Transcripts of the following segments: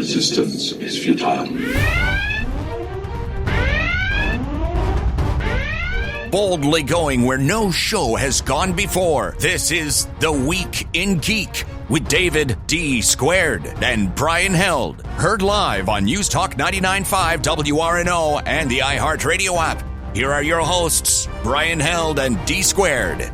Resistance is futile. Boldly going where no show has gone before. This is The Week in Geek with David D. Squared and Brian Held. Heard live on News Talk 99.5 WRNO and the iHeartRadio app. Here are your hosts, Brian Held and D. Squared.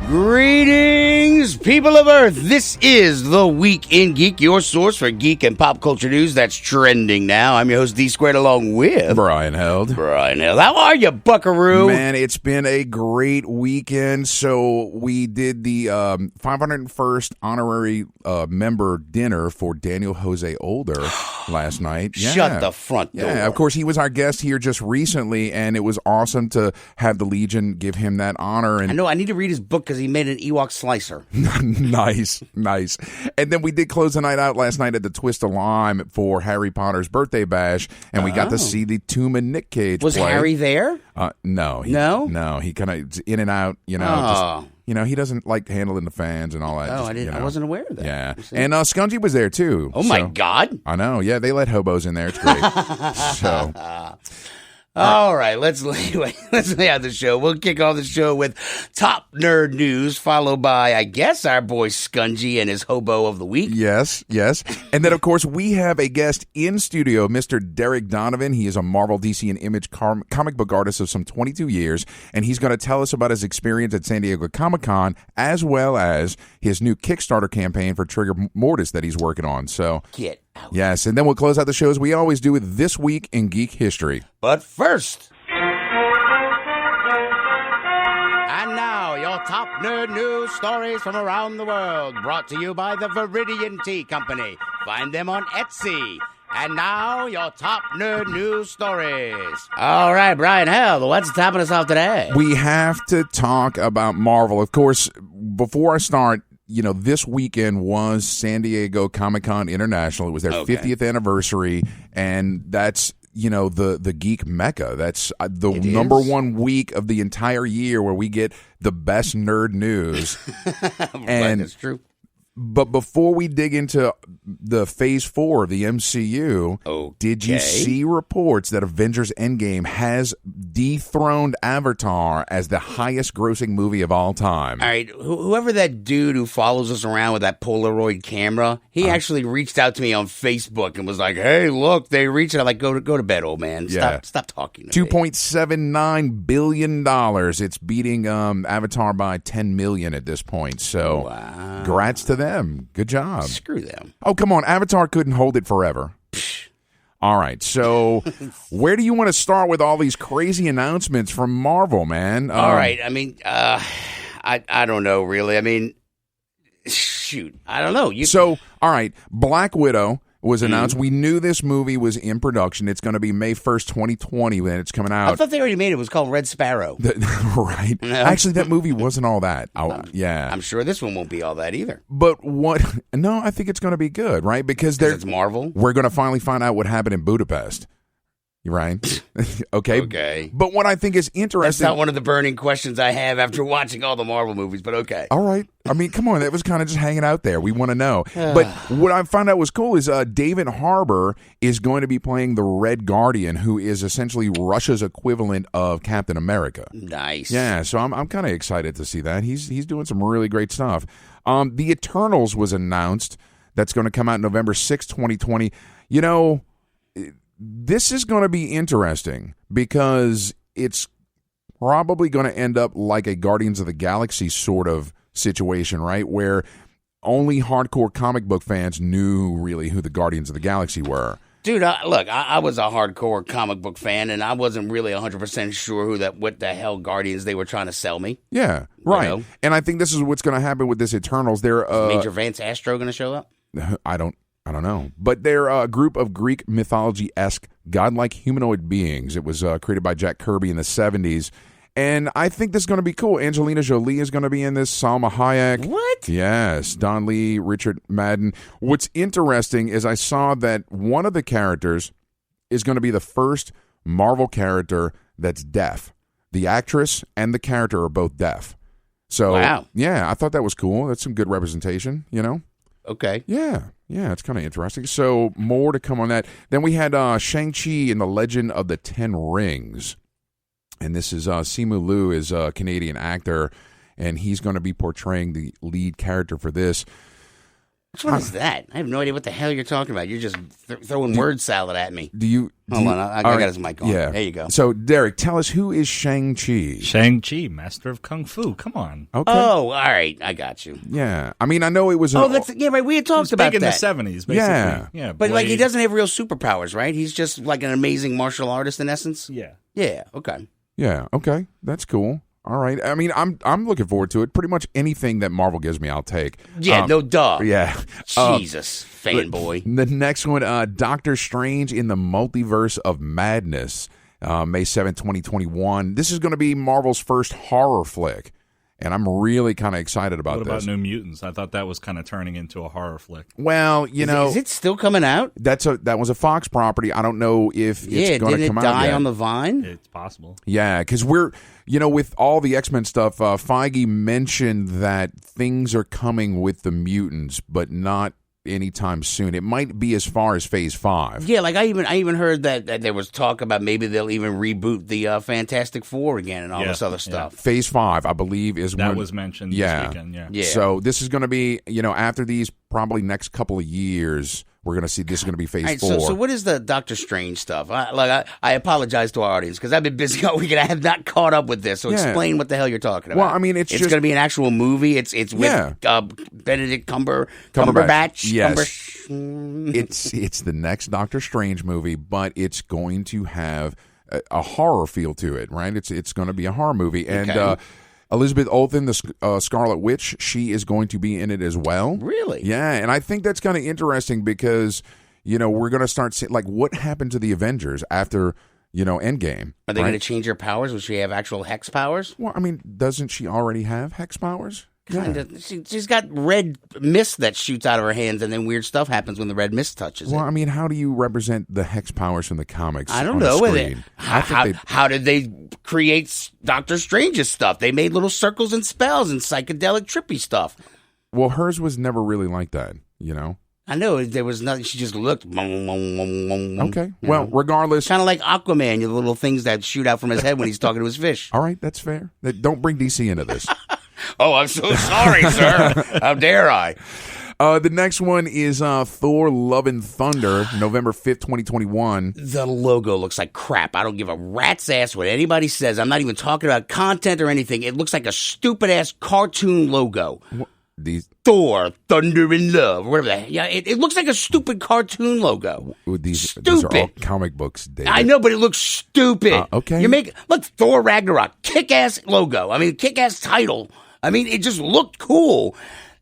Greetings, people of Earth. This is The Week in Geek, your source for geek and pop culture news that's trending now. I'm your host, D Squared, along with Brian Held. How are you, buckaroo? Man, it's been a great weekend. So we did the 501st honorary member dinner for Daniel Jose Older last night. Yeah. Shut the front door. Yeah, of course, he was our guest here just recently, and it was awesome to have the Legion give him that honor. And I know, I need to read his book because he made an Ewok slicer. Nice. And then we did close the night out last night at the Twist of Lime for Harry Potter's birthday bash, and we got to see the Tomb and Nick Cage Was play. Harry there? No. No? He kind of in and out, just, he doesn't like handling the fans and all that. Oh, I didn't. I wasn't aware of that. Yeah. And Skungy was there, too. Oh, my God. I know. Yeah, they let hobos in there. It's great. So... All right, let's lay out the show. We'll kick off the show with top nerd news, followed by, I guess, our boy Skungy and his hobo of the week. Yes. And then, of course, we have a guest in studio, Mr. Derec Donovan. He is a Marvel, DC, and Image comic book artist of some 22 years, and he's going to tell us about his experience at San Diego Comic-Con, as well as his new Kickstarter campaign for Trigger Mortis that he's working on. So Get out. Yes, and then we'll close out the show as we always do with This Week in Geek History. But first, and now your top nerd news stories from around the world, brought to you by the Viridian Tea Company. Find them on Etsy. And now your top nerd news stories. All right, Brian Held, what's topping us off today? We have to talk about Marvel. Of course, before I start, this weekend was San Diego Comic-Con International. It was their 50th anniversary, and that's, the geek mecca. That's the number one week of the entire year where we get the best nerd news. And it's true. But before we dig into the Phase 4 of the MCU, did you see reports that Avengers Endgame has dethroned Avatar as the highest-grossing movie of all time? All right, whoever that dude who follows us around with that Polaroid camera, he actually reached out to me on Facebook and was like, hey, look, they reached out. I'm like, go to bed, old man. Stop talking to me. $2.79 billion. It's beating Avatar by $10 million at this point. So, Congrats to them. Good job. Screw them. Oh, come on. Avatar couldn't hold it forever. All right. So where do you want to start with all these crazy announcements from Marvel, man? All right. I mean, I don't know, really. I mean, shoot. I don't know. All right. Black Widow was announced. We knew this movie was in production. It's going to be May 1st, 2020 when it's coming out. I thought they already made it. It was called Red Sparrow. Right. No. Actually, that movie wasn't all that. Yeah. I'm sure this one won't be all that either. But no, I think it's going to be good, right? Because it's Marvel. We're going to finally find out what happened in Budapest. Right? Okay. But what I think is interesting... That's not one of the burning questions I have after watching all the Marvel movies, but okay. All right. I mean, come on. That was kind of just hanging out there. We want to know. But what I found out was cool is David Harbour is going to be playing the Red Guardian, who is essentially Russia's equivalent of Captain America. Nice. Yeah, so I'm kind of excited to see that. He's doing some really great stuff. The Eternals was announced. That's going to come out November 6, 2020. This is going to be interesting because it's probably going to end up like a Guardians of the Galaxy sort of situation, right? Where only hardcore comic book fans knew really who the Guardians of the Galaxy were. Dude, look, I was a hardcore comic book fan, and I wasn't really 100% sure what the hell Guardians they were trying to sell me. Yeah, right. And I think this is what's going to happen with this Eternals. Is Major Vance Astro going to show up? I don't know. But they're a group of Greek mythology-esque godlike humanoid beings. It was created by Jack Kirby in the 70s. And I think this is going to be cool. Angelina Jolie is going to be in this. Salma Hayek. What? Yes. Don Lee, Richard Madden. What's interesting is I saw that one of the characters is going to be the first Marvel character that's deaf. The actress and the character are both deaf. So, wow. Yeah, I thought that was cool. That's some good representation, Okay. Yeah, it's kind of interesting. So more to come on that. Then we had Shang-Chi and the Legend of the Ten Rings. And this is Simu Liu is a Canadian actor, and he's going to be portraying the lead character for this. Which one is that? I have no idea what the hell you're talking about. You're just throwing word salad at me. Hold on, I got his mic on. Yeah. There you go. So, Derek, tell us, who is Shang-Chi? Shang-Chi, master of Kung Fu. Come on. Okay. Oh, all right. I got you. Yeah. I mean, I know it was... right. We had talked about big that. in the 70s, basically. Yeah. But, like, he doesn't have real superpowers, right? He's just, like, an amazing martial artist in essence? Yeah. Yeah, okay. Yeah, okay. That's cool. All right. I mean, I'm looking forward to it. Pretty much anything that Marvel gives me, I'll take. Yeah, no duh. Yeah. Jesus, fanboy. The next one, Doctor Strange in the Multiverse of Madness, May 7th, 2021. This is going to be Marvel's first horror flick, and I'm really kind of excited about this. What about New Mutants? I thought that was kind of turning into a horror flick. Well, is it still coming out? That was a Fox property. I don't know if it's going to come out yet. Did it die on the vine? It's possible. Yeah, because we're, with all the X-Men stuff, Feige mentioned that things are coming with the mutants, but not anytime soon. It might be as far as Phase 5. Yeah, like I even heard that there was talk about maybe they'll even reboot the Fantastic Four again and all this other stuff. Phase 5, I believe, is that when, was mentioned this weekend. Yeah. So this is going to be, after these probably next couple of years, we're going to see this is going to be Phase 4. So what is the Doctor Strange stuff? I apologize to our audience because I've been busy all weekend. I have not caught up with this. So explain what the hell you're talking about. Well, I mean, it's going to be an actual movie. It's with Benedict Cumberbatch. Yes, it's the next Doctor Strange movie, but it's going to have a horror feel to it, right? It's going to be a horror movie, and Elizabeth Olsen, the Scarlet Witch, she is going to be in it as well. Really? Yeah, and I think that's kind of interesting because, we're going to start seeing, like, what happened to the Avengers after, Endgame. Are they going to change her powers? Will she have actual hex powers? Well, I mean, doesn't she already have hex powers? Kind of. She's got red mist that shoots out of her hands, and then weird stuff happens when the red mist touches it. Well, I mean, how do you represent the hex powers from the comics? I don't know. How did they create Doctor Strange's stuff? They made little circles and spells and psychedelic trippy stuff. Well, hers was never really like that, I know there was nothing. She just looked. Okay. Well, regardless, kind of like Aquaman, the little things that shoot out from his head when he's talking to his fish. All right, that's fair. Don't bring DC into this. Oh, I'm so sorry, sir. How dare I? The next one is Thor Love and Thunder, November 5th, 2021. The logo looks like crap. I don't give a rat's ass what anybody says. I'm not even talking about content or anything. It looks like a stupid-ass cartoon logo. Thor, Thunder and Love, or whatever that. Yeah, it looks like a stupid cartoon logo. These are all comic books, David. I know, but it looks stupid. Okay. Look, Thor Ragnarok, kick-ass logo. I mean, kick-ass title. I mean, it just looked cool.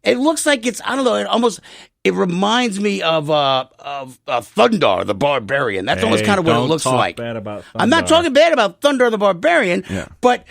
It looks like it's, I don't know, it reminds me of Thundar the Barbarian. That's almost kind of what it looks like. Bad about Thundar. I'm not talking bad about Thundar the Barbarian, but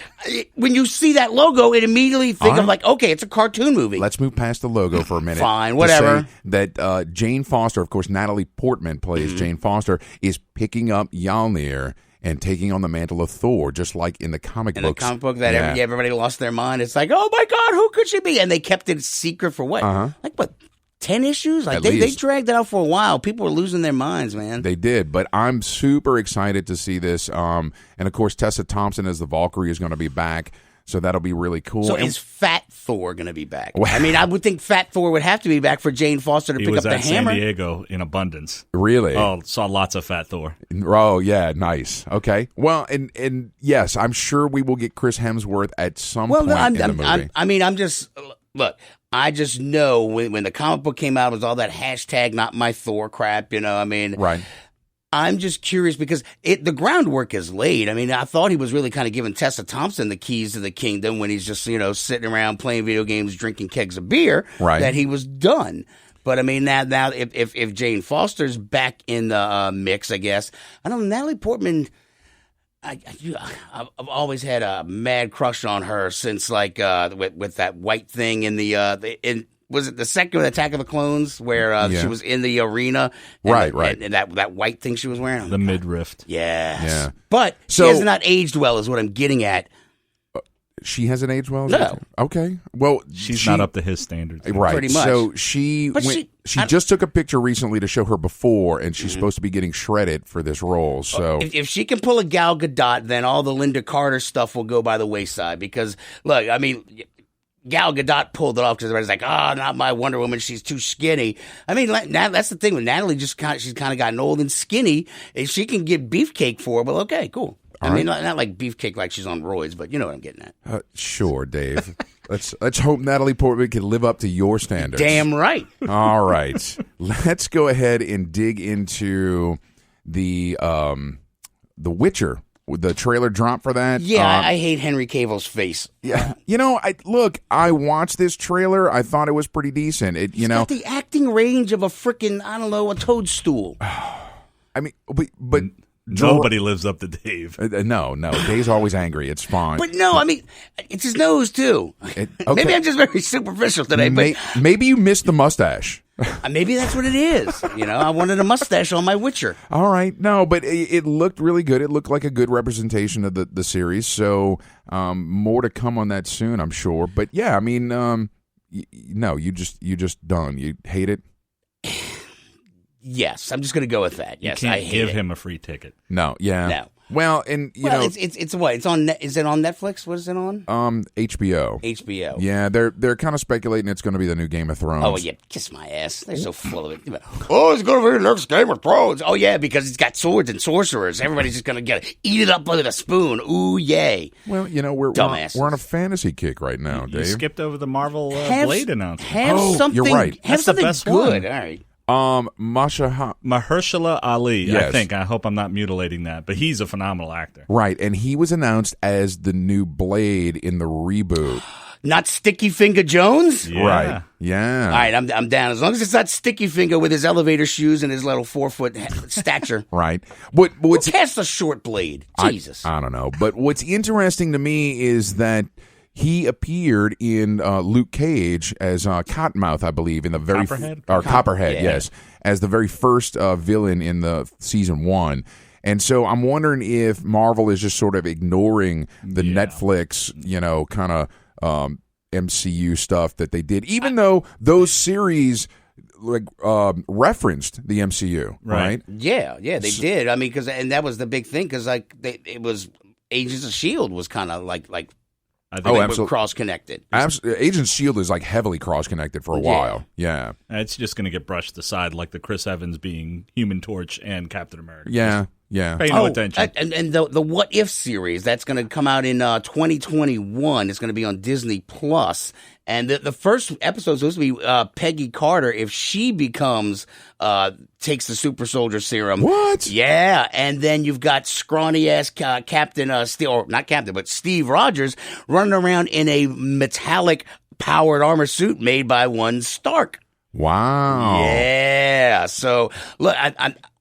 when you see that logo, it immediately think of like, okay, it's a cartoon movie. Let's move past the logo for a minute. Fine, whatever. That Jane Foster, of course, Natalie Portman plays Jane Foster, is picking up Mjolnir and taking on the mantle of Thor, just like in the comic books. In the comic book that everybody lost their mind. It's like, oh my God, who could she be? And they kept it secret for what? Like what? 10 issues? Like they dragged it out for a while. People were losing their minds, man. They did, but I'm super excited to see this. And of course, Tessa Thompson as the Valkyrie is going to be back. So that'll be really cool. So is Fat Thor going to be back? I mean, I would think Fat Thor would have to be back for Jane Foster to pick up the hammer. He was at San Diego in abundance. Really? Oh, saw lots of Fat Thor. Oh, yeah, nice. Okay. Well, and yes, I'm sure we will get Chris Hemsworth at some point in the movie. I just know when the comic book came out, it was all that hashtag not my Thor crap, Right. I'm just curious because the groundwork is laid. I mean, I thought he was really kind of giving Tessa Thompson the keys to the kingdom when he's just, sitting around playing video games, drinking kegs of beer, that he was done. But I mean, now if Jane Foster's back in the mix, I guess, I don't know, Natalie Portman, I've always had a mad crush on her since with that white thing in was it the second Attack of the Clones where she was in the arena? Right. And that white thing she was wearing? The midriff. Yes. Yeah. But she has not aged well is what I'm getting at. She hasn't aged well? No. Okay. Well, she's not up to his standards. Right. Pretty much. So she just took a picture recently to show her before, and she's supposed to be getting shredded for this role. So if she can pull a Gal Gadot, then all the Linda Carter stuff will go by the wayside. Because, look, I mean, Gal Gadot pulled it off because everybody's like, not my Wonder Woman, she's too skinny. I mean, that's the thing with Natalie, she's kind of gotten old and skinny. If she can get beefcake for her, well, okay, cool. I mean, not like beefcake like she's on roids, but you know what I'm getting at. Sure, Dave. Let's hope Natalie Portman can live up to your standards. Damn right. All right. Let's go ahead and dig into the Witcher. The trailer drop for that. Yeah, I hate Henry Cavill's face. Yeah, I watched this trailer. I thought it was pretty decent. He's got the acting range of a freaking, a toadstool. I mean, but nobody lives up to Dave. No, Dave's always angry. It's fine. But no, I mean, it's his nose too. Okay. Maybe I'm just very superficial today. But maybe you missed the mustache. Maybe that's what it is. I wanted a mustache on my Witcher. All right. No, but it looked really good. It looked like a good representation of the series. So more to come on that soon, I'm sure. But yeah, I mean, no, you just done. You hate it? Yes, I'm just going to go with that. Yes, you can't I hate give it. him a free ticket. No, yeah. No. Well, and it's what? It's on. Is it on Netflix? What is it on? HBO. HBO. Yeah, they're kind of speculating it's going to be the new Game of Thrones. Oh yeah, kiss my ass. They're so full of it. Oh, it's going to be the next Game of Thrones. Oh yeah, because it's got swords and sorcerers. Everybody's just going to eat it up with a spoon. Ooh yay. Well, we're on a fantasy kick right now, Dave. You skipped over the Marvel Blade announcement. Have something. You're right. Have That's something the best good. one. All right. Mahershala Ali, Yes. I hope I'm not mutilating that, but he's a phenomenal actor. Right, and he was announced as the new Blade in the reboot. Not Sticky Finger Jones? Yeah. Right, yeah. All right, I'm down. As long as it's not Sticky Finger with his elevator shoes and his little 4-foot stature. Right. Who cast a short Blade? Jesus. I don't know. But what's interesting to me is that he appeared in Luke Cage as Cottonmouth, I believe, in the very Copperhead, yes, as the very first villain in the season 1. And so I'm wondering if Marvel is just sort of ignoring the Netflix, kind of MCU stuff that they did, even though those series referenced the MCU, right? Yeah, they did. I mean, and that was the big thing because it was Agents of S.H.I.E.L.D. was kind of like. I think they were cross-connected. Agents S.H.I.E.L.D. is heavily cross-connected for a while. Yeah. It's just going to get brushed aside like the Chris Evans being Human Torch and Captain America. Yeah. Pay no attention. And the What If series, that's going to come out in 2021. It's going to be on Disney Plus. And the first episode is supposed to be Peggy Carter if she takes the super soldier serum. What? Yeah. And then you've got scrawny ass Steve Rogers running around in a metallic powered armor suit made by one Stark. Wow. Yeah. So look,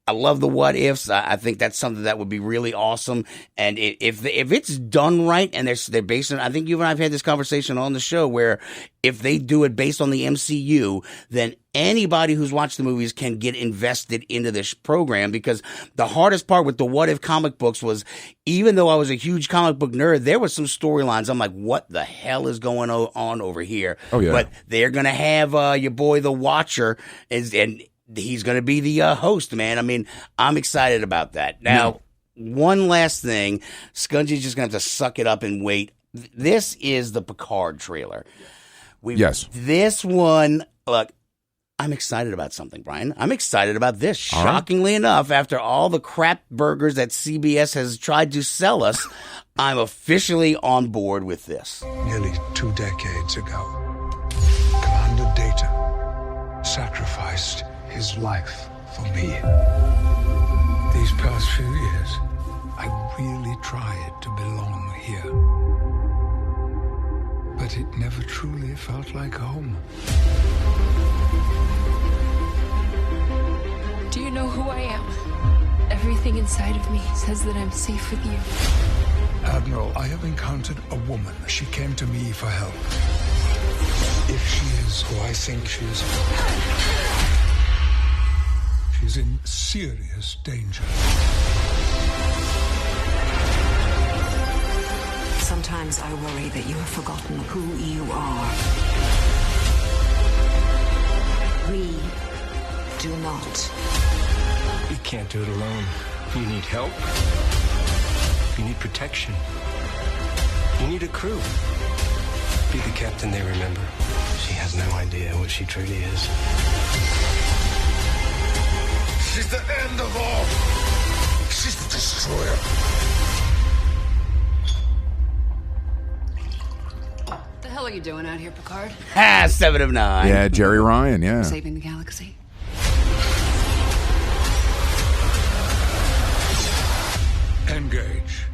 I love the what ifs. I think that's something that would be really awesome. And if it's done right and they're based on, I think you and I have had this conversation on the show where if they do it based on the MCU, then anybody who's watched the movies can get invested into this program, because the hardest part with the what if comic books was, even though I was a huge comic book nerd, there were some storylines I'm like, what the hell is going on over here? Oh yeah. But they're going to have your boy the Watcher and he's going to be the host, man. I mean, I'm excited about that. Now, one last thing. Skungy's just going to have to suck it up and wait. This is the Picard trailer. Yes. This one, look, I'm excited about something, Brian. I'm excited about this. Shockingly enough, after all the crap burgers that CBS has tried to sell us, I'm officially on board with this. Nearly 2 decades ago, Commander Data sacrificed his life for me. These past few years, I really tried to belong here. But it never truly felt like home. Do you know who I am? Everything inside of me says that I'm safe with you. Admiral, I have encountered a woman. She came to me for help. If she is who I think she is, she's in serious danger. Some Sometimes I worry that you have forgotten who you are. We do not. You can't do it alone. You need help. You need protection. You need a crew. Be the captain they remember. She has no idea what she truly is. She's the end of all. She's the destroyer. What the hell are you doing out here, Picard? 7 of 9. Yeah, Jerry Ryan, yeah. Saving the galaxy? Engage.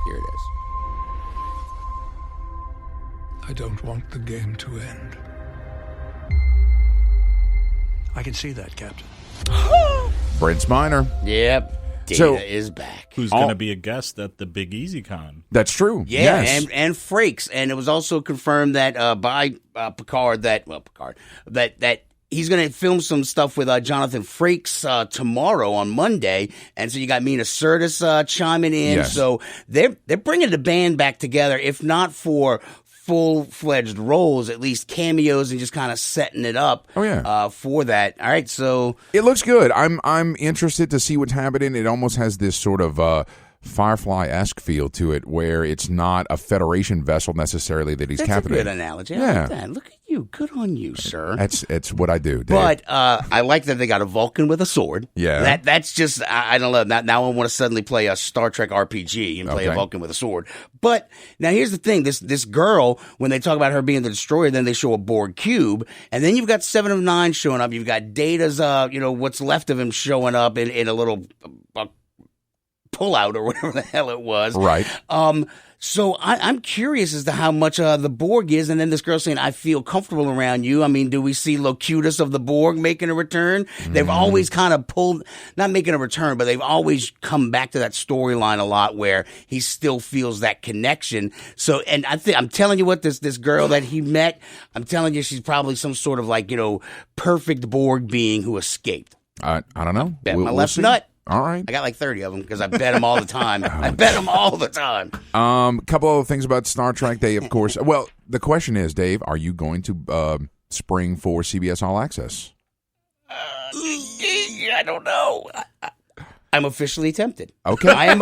Here it is. I don't want the game to end. I can see that, Captain. Brent Spiner. Yep. Data So- is back. Who's going to be a guest at the Big Easy Con? That's true. Yeah, Yes. and Frakes, and it was also confirmed that by Picard that he's going to film some stuff with Jonathan Frakes tomorrow on Monday, and so you got Mina Sirtis chiming in. Yes. So they're bringing the band back together, if not for full-fledged roles, at least cameos and just kind of setting it up. Oh, yeah. For that. All right, so It looks good. I'm interested to see what's happening. It almost has this sort of Firefly-esque feel to it, where it's not a Federation vessel necessarily that he's that's a captivating. good analogy. I Yeah. like that. Look at you. Good on you, sir. It's what I do, Dave. But I like that they got a Vulcan with a sword. Yeah. That's just, I don't know. Now I want to suddenly play a Star Trek RPG and play a Okay. Vulcan with a sword. But now here's the thing. This girl, when they talk about her being the destroyer, then they show a Borg cube. And then you've got 7 of 9 showing up. You've got Data's, what's left of him showing up in a little pullout or whatever the hell it was. Right. So I'm curious as to how much the Borg is, and then this girl saying, I feel comfortable around you. I mean, do we see Locutus of the Borg making a return? They've always kind of pulled, not making a return, but they've always come back to that storyline a lot where he still feels that connection. So, and I'm telling you what, this girl that he met, I'm telling you she's probably some sort of perfect Borg being who escaped. I don't know. Bet We'll my left see. nut. All right. I got like 30 of them because I bet them all the time. I bet them all the time. Couple of things about Star Trek. They, of course. Well, the question is, Dave, are you going to spring for CBS All Access? I don't know. I'm officially tempted. Okay. I am.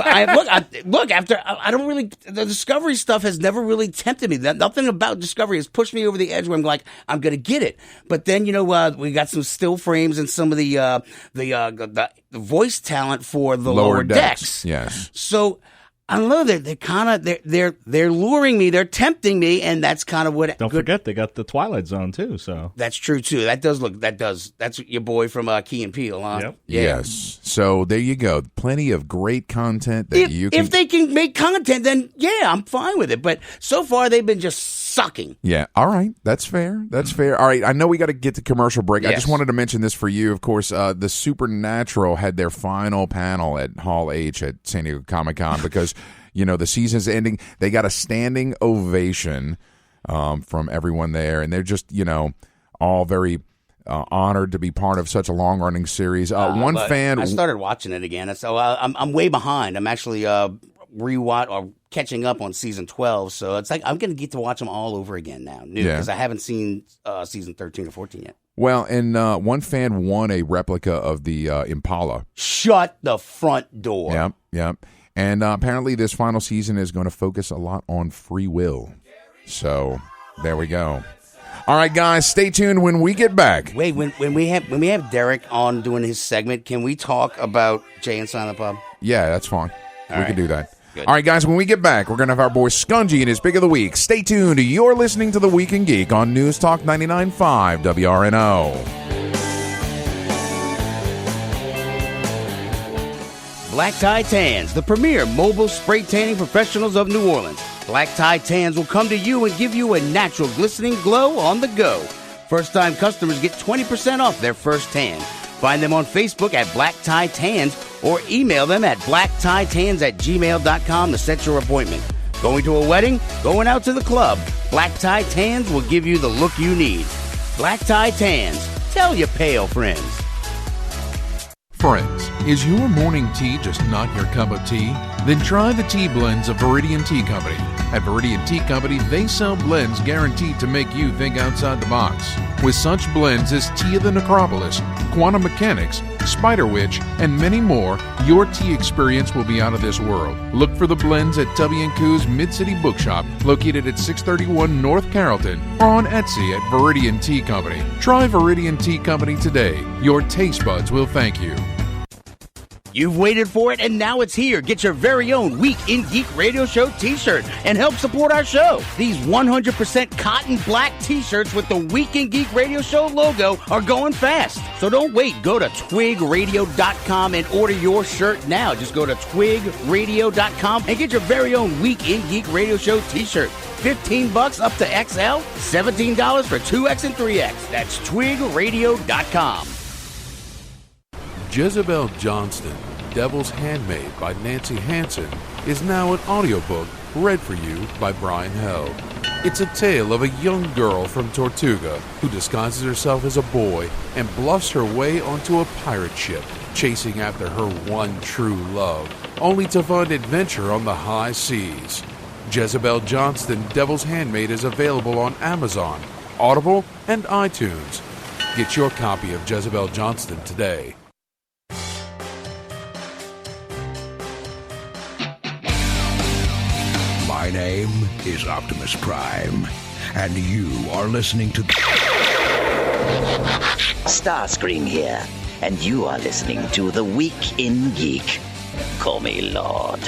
Look. After I don't really. The Discovery stuff has never really tempted me. Nothing about Discovery has pushed me over the edge where I'm like, I'm going to get it. But then we got some still frames and some of the voice talent for the lower decks. Yes. So I don't know. They're kind of they're luring me. They're tempting me, and that's kind of what. Don't forget they got the Twilight Zone too. So That's true too. That's your boy from Key and Peele, huh? Yep. Yeah. Yes. So there you go. Plenty of great content that you can. If they can make content, then yeah, I'm fine with it. But so far, they've been just sucking. Yeah. All right. That's fair. That's fair. All right. I know we got to get to commercial break. I Yes. just wanted to mention this for you. Of course, the Supernatural had their final panel at Hall H at San Diego Comic-Con because, the season's ending. They got a standing ovation from everyone there. And they're just, all very honored to be part of such a long-running series. One But fan... I started watching it again, so I'm way behind. I'm actually catching up on season 12, so it's like I'm going to get to watch them all over again now, because I haven't seen season 13 or 14 yet. Well, and one fan won a replica of the Impala. Shut the front door. Yep, yep. And apparently this final season is going to focus a lot on free will. So there we go. All right, guys, stay tuned when we get back. Wait, when we have Derek on doing his segment, can we talk about Jay and Silent Bob? Yeah, that's fine. We right. can do that. Good. All right, guys, when we get back, we're going to have our boy Skungy and his Pick of the Week. Stay tuned. You're listening to The Week in Geek on News Talk 99.5 WRNO. Black Tie Tans, the premier mobile spray tanning professionals of New Orleans. Black Tie Tans will come to you and give you a natural glistening glow on the go. First-time customers get 20% off their first tan. Find them on Facebook at Black Tie Tans or email them at blacktieTans@gmail.com to set your appointment. Going to a wedding? Going out to the club? Black Tie Tans will give you the look you need. Black Tie Tans. Tell your pale friends. Friends, is your morning tea just not your cup of tea? Then try the tea blends of Viridian Tea Company. At Viridian Tea Company, they sell blends guaranteed to make you think outside the box. With such blends as Tea of the Necropolis, Quantum Mechanics, Spider Witch, and many more, your tea experience will be out of this world. Look for the blends at Tubby & Coo's Mid-City Bookshop, located at 631 North Carrollton, or on Etsy at Viridian Tea Company. Try Viridian Tea Company today. Your taste buds will thank you. You've waited for it, and now it's here. Get your very own Week in Geek Radio Show t-shirt and help support our show. These 100% cotton black t-shirts with the Week in Geek Radio Show logo are going fast. So don't wait. Go to twigradio.com and order your shirt now. Just go to twigradio.com and get your very own Week in Geek Radio Show t-shirt. $15 up to XL, $17 for 2X and 3X. That's twigradio.com. Jezebel Johnston, Devil's Handmaid by Nancy Hansen, is now an audiobook read for you by Brian Held. It's a tale of a young girl from Tortuga who disguises herself as a boy and bluffs her way onto a pirate ship, chasing after her one true love, only to find adventure on the high seas. Jezebel Johnston, Devil's Handmaid is available on Amazon, Audible, and iTunes. Get your copy of Jezebel Johnston today. My name is Optimus Prime, and you are listening to Starscream here, and you are listening to The Week in Geek. Call me Lord.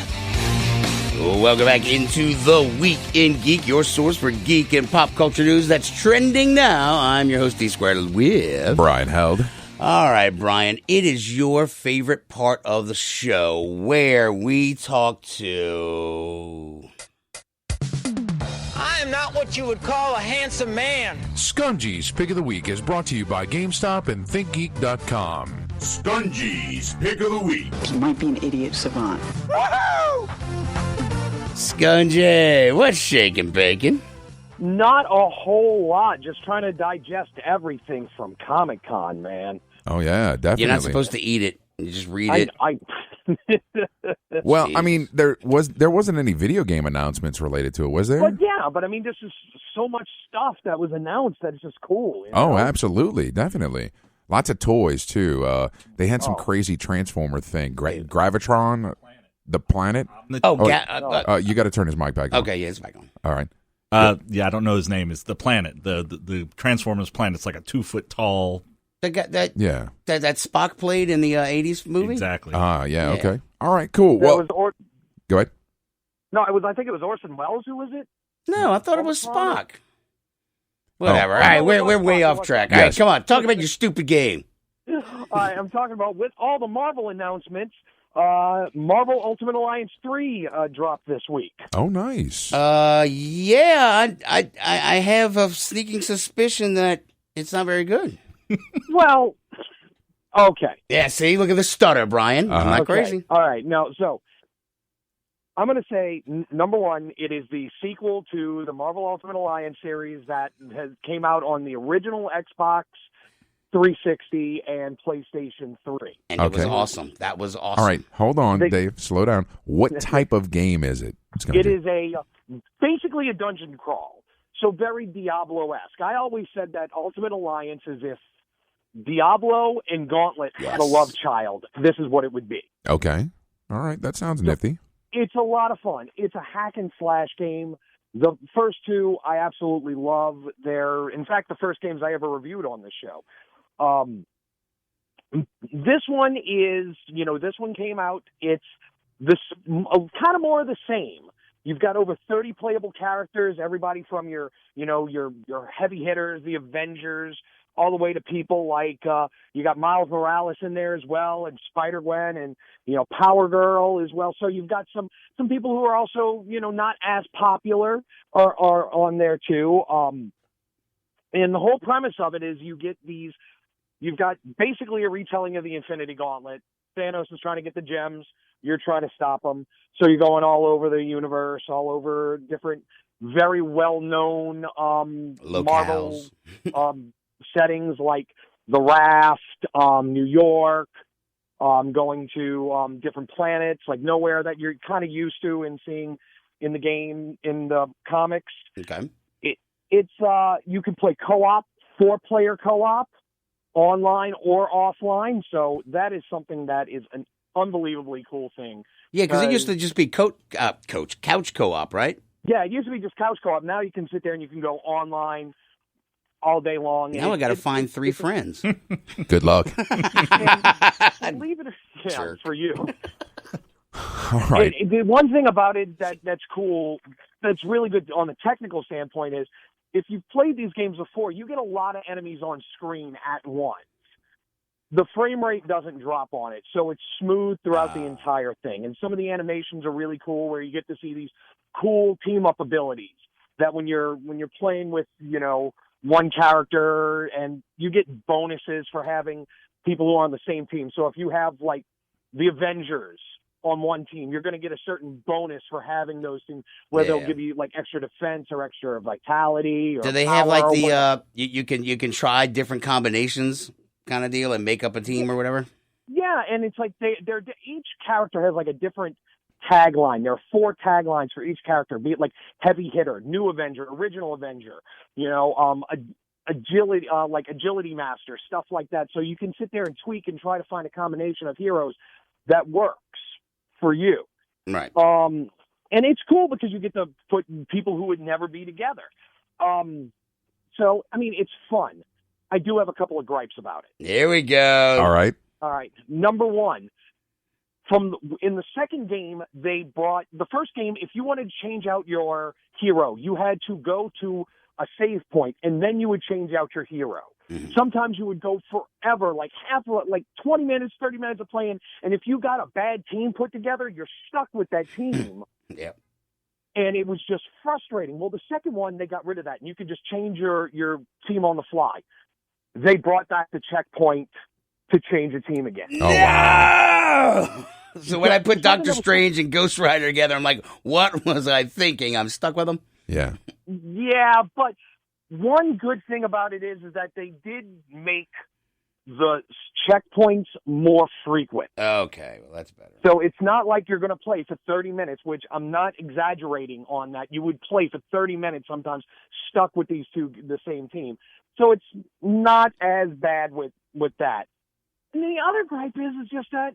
Welcome back into The Week in Geek, your source for geek and pop culture news that's trending now. I'm your host, D-Squared, with Brian Held. All right, Brian, it is your favorite part of the show where we talk to... I am not what you would call a handsome man. Skungy's Pick of the Week is brought to you by GameStop and ThinkGeek.com. Skungy's Pick of the Week. He might be an idiot savant. Woohoo! Skungy, what's shaking bacon? Not a whole lot. Just trying to digest everything from Comic-Con, man. Oh, yeah, definitely. You're not supposed to eat it. You just read it. Well, I mean, there wasn't any video game announcements related to it, was there? But yeah, but I mean, this is so much stuff that was announced that it's just cool. You know? Oh, absolutely, definitely. Lots of toys too. They had some crazy Transformer thing, Gravitron, the planet. You got to turn his mic back on. Okay, yeah, it's back on. All right. Yeah, I don't know his name. It's the planet, the Transformers planet. It's like a 2-foot tall. That Spock played in the 80s movie? Exactly. Yeah, okay. All right, cool. Well, go ahead. No, I think it was Orson Welles who was it? No, I thought it was Spock. Whatever. All right, we're way off track. All right, come on. Talk about your stupid game. I'm talking about with all the Marvel announcements, Marvel Ultimate Alliance 3 dropped this week. Oh, nice. Yeah, I have a sneaking suspicion that it's not very good. Well, okay. Yeah, see, look at the stutter, Brian. I'm not crazy. All right, now, so I'm going to say, number one, it is the sequel to the Marvel Ultimate Alliance series that came out on the original Xbox 360 and PlayStation 3. And it was awesome. That was awesome. All right, hold on, Dave. Slow down. What type of game is it? It is basically a dungeon crawl. So very Diablo-esque. I always said that Ultimate Alliance is if Diablo and Gauntlet had a love child. This is what it would be. Okay. All right. That sounds nifty. It's a lot of fun. It's a hack and slash game. The first two I absolutely love. They're, in fact, the first games I ever reviewed on this show. This one is, this one came out. It's this kind of more of the same. You've got over 30 playable characters, everybody from your heavy hitters, the Avengers, all the way to people like you got Miles Morales in there as well, and Spider-Gwen, and Power Girl as well. So you've got some people who are also not as popular are on there too. And the whole premise of it is you've got basically a retelling of the Infinity Gauntlet. Thanos is trying to get the gems. You're trying to stop them. So you're going all over the universe, all over different, very well-known Marvel settings like The Raft, New York, going to different planets, like nowhere that you're kind of used to and seeing in the game, in the comics. Okay. It's you can play co-op, 4-player co-op, online or offline. So that is something that is an unbelievably cool thing. Yeah, because it used to just be couch co-op, right? Yeah, it used to be just couch co-op. Now you can sit there and you can go online all day long. Now I got to find 3 friends. Good luck. Believe it or not, for you. All right. The one thing about it that's cool, that's really good on the technical standpoint is, if you've played these games before, you get a lot of enemies on screen at once. The frame rate doesn't drop on it, so it's smooth throughout the entire thing. And some of the animations are really cool, where you get to see these cool team-up abilities that when you're playing with, one character, and you get bonuses for having people who are on the same team. So if you have, like, the Avengers on one team, you're going to get a certain bonus for having those teams, where they'll give you like extra defense or extra vitality. Or do they have like the you can try different combinations kind of deal and make up a team or whatever? Yeah, and it's like they're each character has like a different tagline. There are 4 taglines for each character, be it like heavy hitter, new Avenger, original Avenger, agility, like agility master, stuff like that. So you can sit there and tweak and try to find a combination of heroes that works for you. Right. And it's cool because you get to put people who would never be together. So, I mean, it's fun. I do have a couple of gripes about it. Here we go. All right. Number one, in the second game, they brought the first game. If you wanted to change out your hero, you had to go to a save point, and then you would change out your hero. Mm-hmm. Sometimes you would go forever, like 20 minutes, 30 minutes of playing, and if you got a bad team put together, you're stuck with that team. Yeah. And it was just frustrating. Well, the second one, they got rid of that, and you could just change your team on the fly. They brought back the checkpoint to change a team again. Oh, wow. So when I put Doctor Strange and Ghost Rider together, I'm like, what was I thinking? I'm stuck with them? Yeah. Yeah, but one good thing about it is that they did make the checkpoints more frequent. Okay, well, that's better. So it's not like you're going to play for 30 minutes, which I'm not exaggerating on that. You would play for 30 minutes sometimes stuck with the same team. So it's not as bad with that. And the other gripe is just that,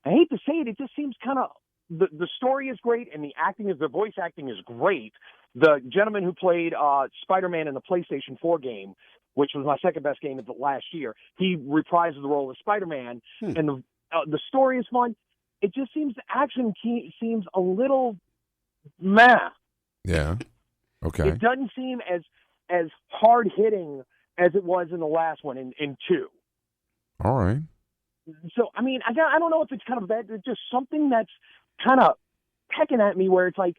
I hate to say it, it just seems kind of, the story is great and the voice acting is great. The gentleman who played Spider-Man in the PlayStation 4 game, which was my second best game of the last year, he reprised the role of Spider-Man, and the story is fun. It just seems the action seems a little meh. Yeah. Okay. It doesn't seem as hard hitting as it was in the last one in 2. All right. So I mean, I don't know if it's kind of bad. It's just something that's kind of pecking at me, where it's like,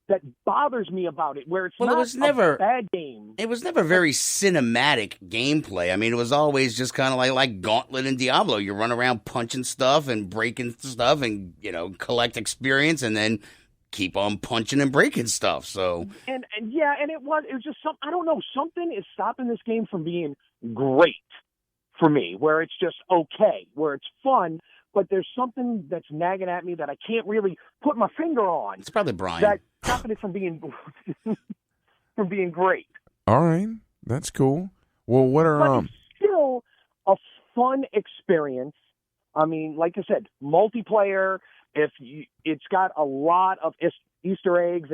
that bothers me about it, where it's not a bad game. It was never very cinematic gameplay. I mean, it was always just kind of like Gauntlet and Diablo. You run around punching stuff and breaking stuff and, collect experience and then keep on punching and breaking stuff. So and it was just I don't know, something is stopping this game from being great for me, where it's just okay, where it's fun, but there's something that's nagging at me that I can't really put my finger on. It's probably Brian. That's stopping it from being great. All right, that's cool. Well, what are But it's still a fun experience. I mean, like I said, multiplayer. It's got a lot of Easter eggs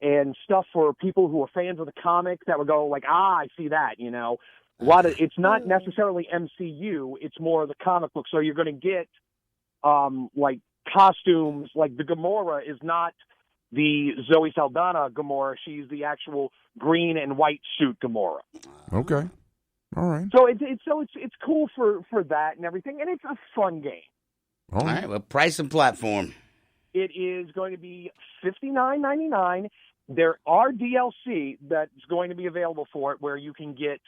and stuff for people who are fans of the comics that would go like, I see that. A lot of it's not necessarily MCU; it's more of the comic book. So you're going to get like costumes. Like the Gamora is not the Zoe Saldana Gamora; she's the actual green and white suit Gamora. Okay, all right. So it's cool for that and everything, and it's a fun game. All right. Well, price and platform. It is going to be $59.99. There are DLC that's going to be available for it, where you can get.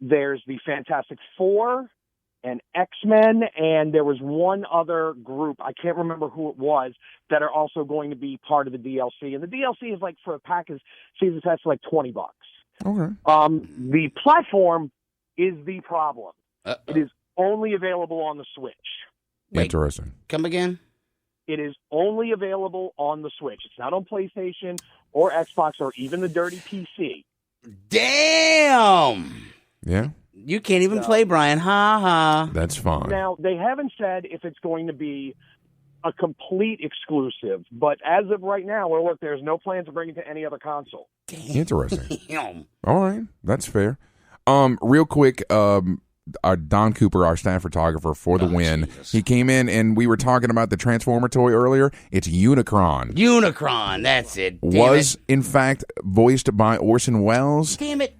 There's the Fantastic Four and X-Men, and there was one other group, I can't remember who it was, that are also going to be part of the DLC. And the DLC is like, for a package season pass, like $20. Okay. The platform is the problem. Uh-oh. It is only available on the Switch. Wait, Interesting. come again? It is only available on the Switch. It's not on PlayStation or Xbox or even the dirty PC. Damn! Yeah? You can't even play, Brian. Ha ha. That's fine. Now, they haven't said if it's going to be a complete exclusive, but as of right now, well, look, there's no plan to bring it to any other console. Interesting. Damn. All right. That's fair. Real quick, our Don Cooper, our staff photographer for the win, Jesus. he came in and we were talking about the Transformer toy earlier. It's Unicron. Unicron, that's it. Damn Was, it. in fact, voiced by Orson Welles. Damn it.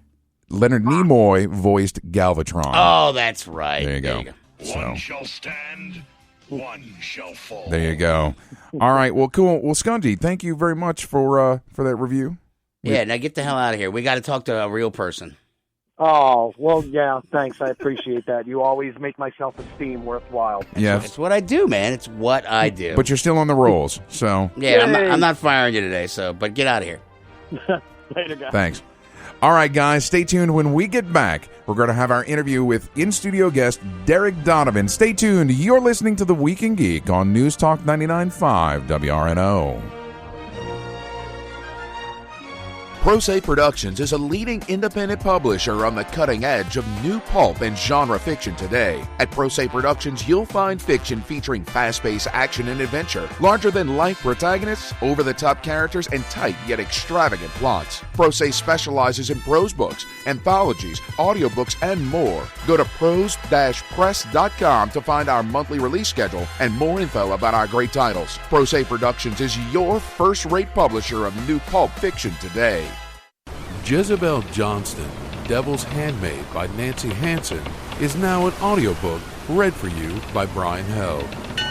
Leonard Nimoy voiced Galvatron. Oh, that's right. There you go. One shall stand, one shall fall. There you go. All right. Well, cool. Well, Skungy, thank you very much for that review. Yeah, now get the hell out of here. We got to talk to a real person. Oh, well, yeah, thanks. I appreciate that. You always make my self-esteem worthwhile. Yes. It's what I do, man. It's what I do. But you're still on the rolls, so. Yeah, I'm not firing you today, but get out of here. Later, guys. Thanks. All right, guys, stay tuned. When we get back, we're going to have our interview with in-studio guest Derec Donovan. Stay tuned. You're listening to The Week in Geek on News Talk 99.5 WRNO. ProSe Productions is a leading independent publisher on the cutting edge of new pulp and genre fiction today. At ProSe Productions, you'll find fiction featuring fast-paced action and adventure, larger-than-life protagonists, over-the-top characters, and tight yet extravagant plots. ProSe specializes in prose books, anthologies, audiobooks, and more. Go to prose-press.com to find our monthly release schedule and more info about our great titles. ProSe Productions is your first-rate publisher of new pulp fiction today. Jezebel Johnston, Devil's Handmaid by Nancy Hansen, is now an audiobook read for you by Brian Held.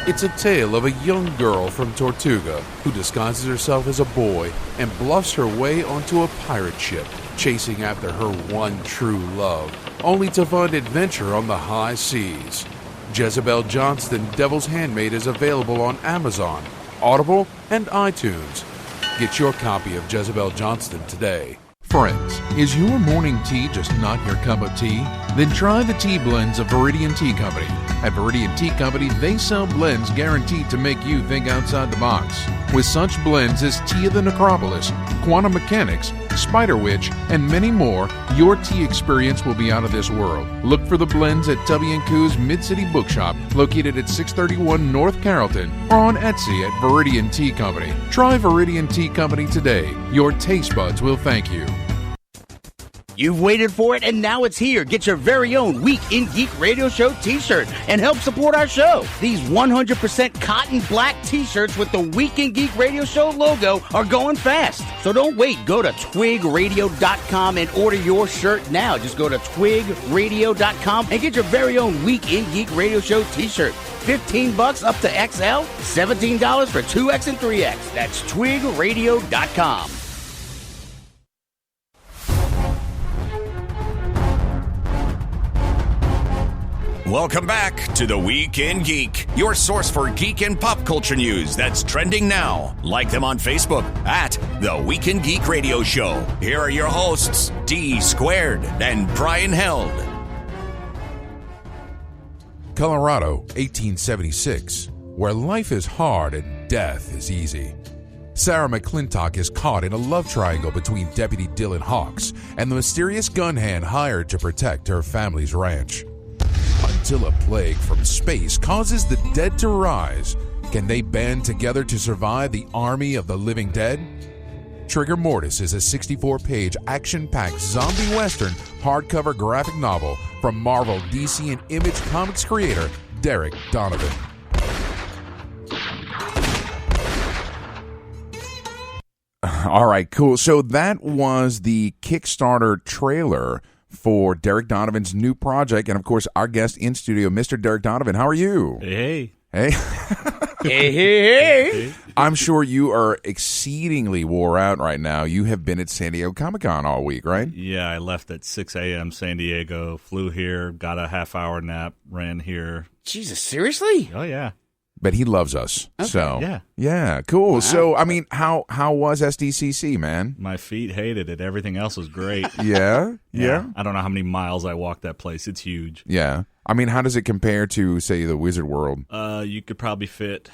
It's a tale of a young girl from Tortuga who disguises herself as a boy and bluffs her way onto a pirate ship, chasing after her one true love, only to find adventure on the high seas. Jezebel Johnston, Devil's Handmaid is available on Amazon, Audible, and iTunes. Get your copy of Jezebel Johnston today. Friends, is your morning tea just not your cup of tea? Then try the tea blends of Viridian Tea Company. At Viridian Tea Company, they sell blends guaranteed to make you think outside the box. With such blends as Tea of the Necropolis, Quantum Mechanics, Spider Witch, and many more, your tea experience will be out of this world. Look for the blends at Tubby & Coo's Mid-City Bookshop, located at 631 North Carrollton, or on Etsy at Viridian Tea Company. Try Viridian Tea Company today. Your taste buds will thank you. You've waited for it, and now it's here. Get your very own Week in Geek Radio Show t-shirt and help support our show. These 100% cotton black t-shirts with the Week in Geek Radio Show logo are going fast. So don't wait. Go to twigradio.com and order your shirt now. Just go to twigradio.com and get your very own Week in Geek Radio Show t-shirt. $15 up to XL, $17 for 2X and 3X. That's twigradio.com. Welcome back to The Week in Geek, your source for geek and pop culture news that's trending now. Like them on Facebook at The Week in Geek Radio Show. Here are your hosts, D Squared and Brian Held. Colorado, 1876, where life is hard and death is easy. Sarah McClintock is caught in a love triangle between Deputy Dylan Hawks and the mysterious gun hand hired to protect her family's ranch. Until a plague from space causes the dead to rise, can they band together to survive the army of the living dead? Trigger Mortis is a 64-page action-packed zombie western hardcover graphic novel from Marvel, DC, and Image Comics creator Derec Donovan. All right, cool. So that was the Kickstarter trailer for Derec Donovan's new project. And, of course, our guest in studio, Mr. Derec Donovan. How are you? Hey. Hey. I'm sure you are exceedingly wore out right now. You have been at San Diego Comic-Con all week, right? Yeah, I left at 6 a.m. San Diego, flew here, got a half-hour nap, ran here. Jesus, seriously? Oh, yeah. But he loves us. Okay. So yeah, cool. Wow. So I mean, how was SDCC, man? My feet hated it. Everything else was great. Yeah. I don't know how many miles I walked that place. It's huge. Yeah. I mean, how does it compare to, say, the Wizard World? You could probably fit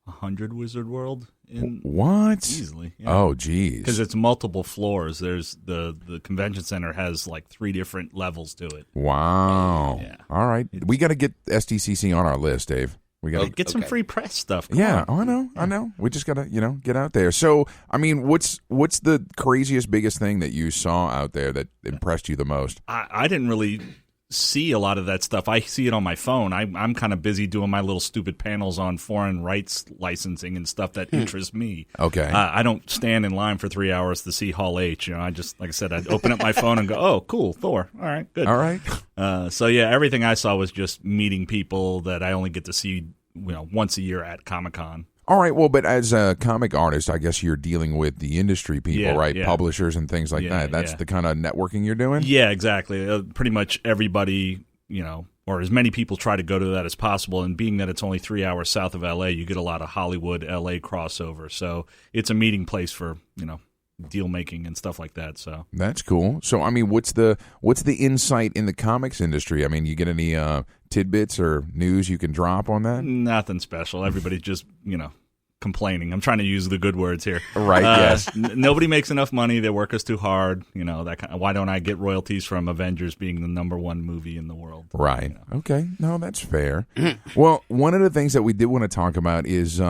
100 Wizard World in. What? Easily. Yeah. Oh, geez. Because it's multiple floors. There's the convention center has like 3 different levels to it. Wow. Yeah. All right. We got to get SDCC on our list, Dave. We got to get some free press stuff. Come on. I know. We just got to, get out there. So, I mean, what's the craziest, biggest thing that you saw out there that impressed you the most? I didn't really see a lot of that stuff. I see it on my phone. I'm kind of busy doing my little stupid panels on foreign rights licensing and stuff that interests me. Okay. I don't stand in line for 3 hours to see Hall H. I just, like I said, I'd open up my phone and go, oh, cool, Thor. All right, good. All right. So yeah, everything I saw was just meeting people that I only get to see, once a year at Comic-Con. All right, well, but as a comic artist, I guess you're dealing with the industry people, right? Yeah. Publishers and things like that. That's the kind of networking you're doing? Yeah, exactly. Pretty much everybody, or as many people try to go to that as possible. And being that it's only 3 hours south of L.A., you get a lot of Hollywood, L.A. crossover. So it's a meeting place for, deal making and stuff like that. So that's cool. So I mean, what's the insight in the comics industry? I mean, you get any tidbits or news you can drop on that? Nothing special. Everybody's just complaining. I'm trying to use the good words here. Right. Yes. Nobody makes enough money. They work us too hard. That kind of, why don't I get royalties from Avengers being the #1 movie in the world? Right. Okay. No, that's fair. Well, one of the things that we did want to talk about is